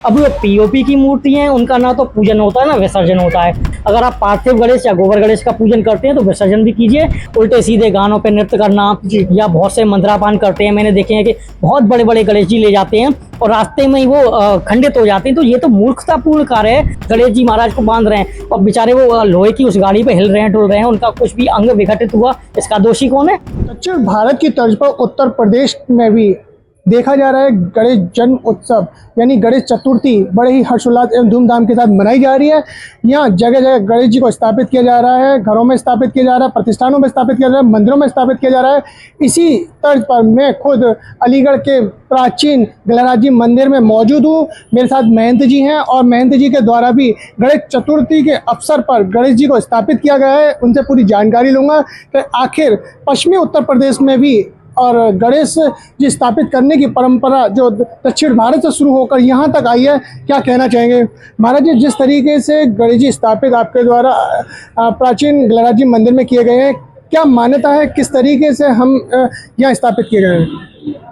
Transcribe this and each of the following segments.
अब वो पीओपी की मूर्ति हैं, उनका ना तो पूजन होता है ना विसर्जन होता है। अगर आप पार्थिव गणेश या गोबर गणेश का पूजन करते हैं तो विसर्जन भी कीजिए। उल्टे सीधे गानों पे नृत्य करना या बहुत से मंत्रापान करते हैं, मैंने देखे हैं कि बहुत बड़े बड़े गणेश जी ले जाते हैं और रास्ते में ही वो खंडित हो जाते हैं। तो ये तो मूर्खतापूर्ण कार्य है। गणेश जी महाराज को बांध रहे हैं और बेचारे वो लोहे की उस गाड़ी पे हिल रहे हैं, डुल रहे हैं, उनका कुछ भी अंग विघटित हुआ, इसका दोषी कौन है? दक्षिण भारत की तर्ज पर उत्तर प्रदेश में भी देखा जा रहा है गणेश जन्म उत्सव यानी गणेश चतुर्थी बड़े ही हर्षोल्लास एवं धूमधाम के साथ मनाई जा रही है। यहाँ जगह जगह गणेश जी को स्थापित किया जा रहा है, घरों में स्थापित किया जा रहा है, प्रतिष्ठानों में स्थापित किया जा रहा है, मंदिरों में स्थापित किया जा रहा है। इसी तर्ज पर मैं खुद अलीगढ़ के प्राचीन गणराज जी मंदिर में मौजूद हूँ। मेरे साथ महंत जी हैं और महंत जी के द्वारा भी गणेश चतुर्थी के अवसर पर गणेश जी को स्थापित किया गया है। उनसे पूरी जानकारी लूँगा कि आखिर पश्चिमी उत्तर प्रदेश में भी और गणेश जी स्थापित करने की परंपरा जो दक्षिण भारत से शुरू होकर यहाँ तक आई है, क्या कहना चाहेंगे महाराज जी? जिस तरीके से गणेश जी स्थापित आपके द्वारा प्राचीन गणराज जी मंदिर में किए गए हैं, क्या मान्यता है, किस तरीके से हम यहाँ स्थापित किए गए हैं?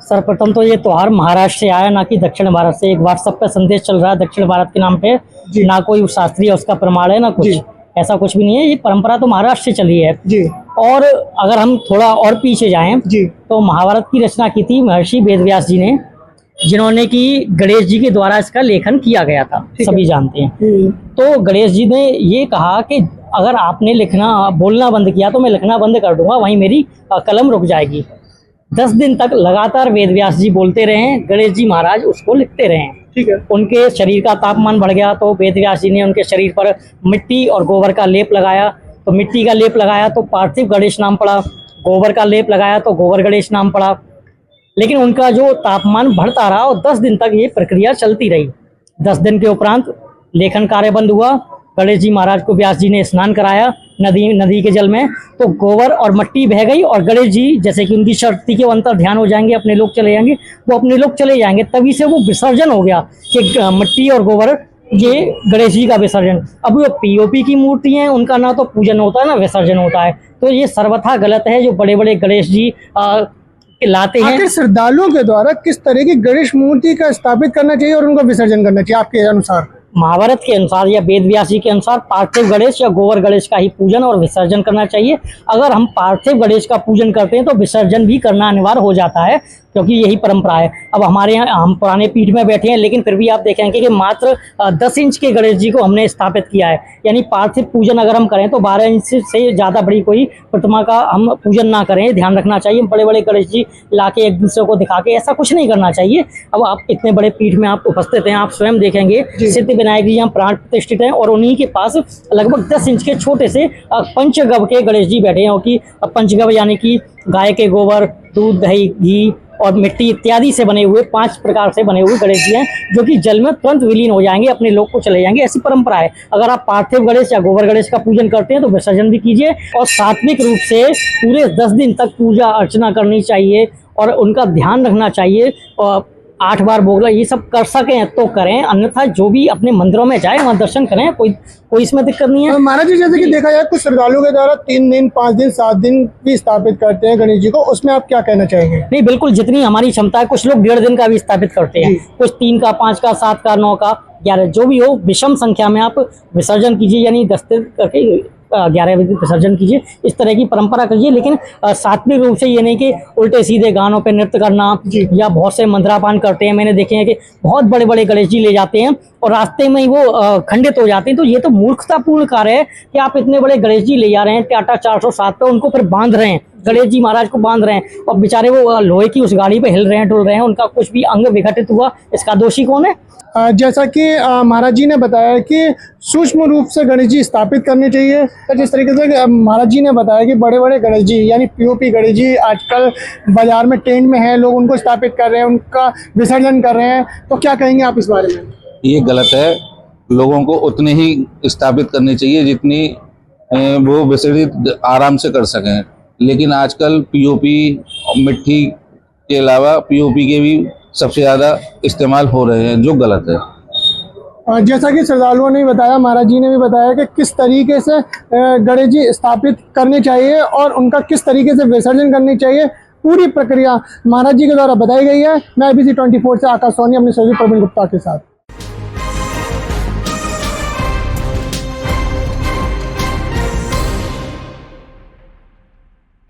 सर्वप्रथम तो ये त्योहार महाराष्ट्र से आया, ना कि दक्षिण भारत से। एक व्हाट्सएप पे संदेश चल रहा है दक्षिण भारत के नाम पे, ना कोई शास्त्रीय उसका प्रमाण है ना कुछ, ऐसा कुछ भी नहीं है। ये परंपरा तो महाराष्ट्र से चली है जी। और अगर हम थोड़ा और पीछे जाएं जी, तो महाभारत की रचना की थी महर्षि वेदव्यास जी ने, जिन्होंने कि गणेश जी के द्वारा इसका लेखन किया गया था, सभी जानते हैं। तो गणेश जी ने ये कहा कि अगर आपने लिखना बोलना बंद किया तो मैं लिखना बंद कर दूंगा, वहीं मेरी कलम रुक जाएगी। 10 दिन तक लगातार वेदव्यास जी बोलते रहे, गणेश जी महाराज उसको लिखते रहे। ठीक है। उनके शरीर का तापमान बढ़ गया तो वेदव्यास जी ने उनके शरीर पर मिट्टी और गोबर का लेप लगाया। तो मिट्टी का लेप लगाया तो पार्थिव गणेश नाम पड़ा, गोबर का लेप लगाया तो गोबर गणेश नाम पड़ा। लेकिन उनका जो तापमान बढ़ता रहा और 10 दिन तक ये प्रक्रिया चलती रही। 10 दिन के उपरांत लेखन कार्य बंद हुआ। गणेश जी महाराज को व्यास जी ने स्नान कराया नदी के जल में, तो गोबर और मिट्टी बह गई और गणेश जी, जैसे कि उनकी शक्ति के अंतर ध्यान हो जाएंगे, अपने लोग चले जाएंगे, वो अपने लोग चले जाएंगे। तभी से वो विसर्जन हो गया कि मिट्टी और गोबर, ये गणेश जी का विसर्जन। अब वो पीओपी की मूर्ति हैं, उनका ना तो पूजन होता है ना विसर्जन होता है। तो ये सर्वथा गलत है जो बड़े बड़े गणेश जी लाते हैं। आखिर श्रद्धालुओं के द्वारा किस तरह की गणेश मूर्ति का स्थापित करना चाहिए और उनका विसर्जन करना चाहिए आपके अनुसार? महाभारत के अनुसार या वेदव्यास जी के अनुसार पार्थिव गणेश या गोबर गणेश का ही पूजन और विसर्जन करना चाहिए। अगर हम पार्थिव गणेश का पूजन करते हैं तो विसर्जन भी करना अनिवार्य हो जाता है, क्योंकि यही परंपरा है। अब हमारे यहाँ हम पुराने पीठ में बैठे हैं, लेकिन फिर भी आप देखेंगे कि मात्र 10 इंच के गणेश जी को हमने स्थापित किया है। यानी पार्थिव पूजन अगर हम करें तो 12 इंच से ज़्यादा बड़ी कोई प्रतिमा का हम पूजन ना करें, ध्यान रखना चाहिए। बड़े बड़े गणेश जी लाके एक दूसरे को दिखा के ऐसा कुछ नहीं करना चाहिए। अब आप इतने बड़े पीठ में आप उपस्थित हैं, आप स्वयं देखेंगे सिद्धि विनायक जी यहाँ प्राण प्रतिष्ठित हैं और उन्हीं के पास लगभग 10 इंच के छोटे से पंचगव के गणेश जी बैठे हैं। कि पंचगव यानी कि गाय के गोबर, दूध, दही, घी और मिट्टी इत्यादि से बने हुए 5 प्रकार से बने हुए गणेश जी हैं, जो कि जल में तुरंत विलीन हो जाएंगे, अपने लोग को चले जाएंगे। ऐसी परंपरा है। अगर आप पार्थिव गणेश या गोबर गणेश का पूजन करते हैं तो विसर्जन भी कीजिए और सात्विक रूप से पूरे 10 दिन तक पूजा अर्चना करनी चाहिए और उनका ध्यान रखना चाहिए। और 8 बार बोगला ये सब कर सकें तो करें, अन्यथा जो भी अपने मंदिरों में जाए वहाँ दर्शन करें, कोई इसमें दिक्कत नहीं है। महाराज जी, जैसे कि देखा जाए कुछ श्रद्धालुओं के द्वारा 3 दिन, 5 दिन, 7 दिन भी स्थापित करते हैं गणेश जी को, उसमें आप क्या कहना चाहेंगे? नहीं, बिल्कुल जितनी हमारी क्षमता है। कुछ लोग 1.5 दिन का भी स्थापित करते हैं, कुछ 3 का, 5 का, 7 का, 9 का, 11, जो भी हो, विषम संख्या में आप विसर्जन कीजिए। यानी 10 दिन करके 11 बजे विसर्जन कीजिए, इस तरह की परंपरा करिए। लेकिन सात्विक रूप से ये नहीं कि उल्टे सीधे गानों पे नृत्य करना या बहुत से मंत्रापान करते हैं। मैंने देखे हैं कि बहुत बड़े बड़े गणेश जी ले जाते हैं और रास्ते में ही वो खंडित हो जाते हैं। तो ये तो मूर्खतापूर्ण कार्य है कि आप इतने बड़े गणेश जी ले जा रहे हैं टाटा 407 पे, उनको फिर बांध रहे हैं, गणेश जी महाराज को बांध रहे हैं और बेचारे वो लोहे की उस गाड़ी पे हिल रहे हैं, डुल रहे हैं, उनका कुछ भी अंग विघटित हुआ, इसका दोषी कौन है? जैसा कि महाराज जी ने बताया कि सूक्ष्म रूप से गणेश जी स्थापित करने चाहिए। तो जिस तरीके से महाराज जी ने बताया कि बड़े बड़े गणेश जी यानी पीओपी गणेश जी आजकल बाजार में ट्रेंड में है, लोग उनको स्थापित कर रहे हैं, उनका विसर्जन कर रहे हैं, तो क्या कहेंगे आप इस बारे में? ये गलत है। लोगों को उतने ही स्थापित करनी चाहिए जितनी वो विसर्जित आराम से कर सकें। लेकिन आजकल पीओपी मिट्टी के अलावा पीओपी के भी सबसे ज़्यादा इस्तेमाल हो रहे हैं, जो गलत है। जैसा कि श्रद्धालुओं ने बताया, महाराज जी ने भी बताया कि किस तरीके से गणेश जी स्थापित करने चाहिए और उनका किस तरीके से विसर्जन करनी चाहिए, पूरी प्रक्रिया महाराज जी के द्वारा बताई गई है। मैं ABC 24 से आकाश सोनी अपने सहयोगी प्रवीण गुप्ता के साथ।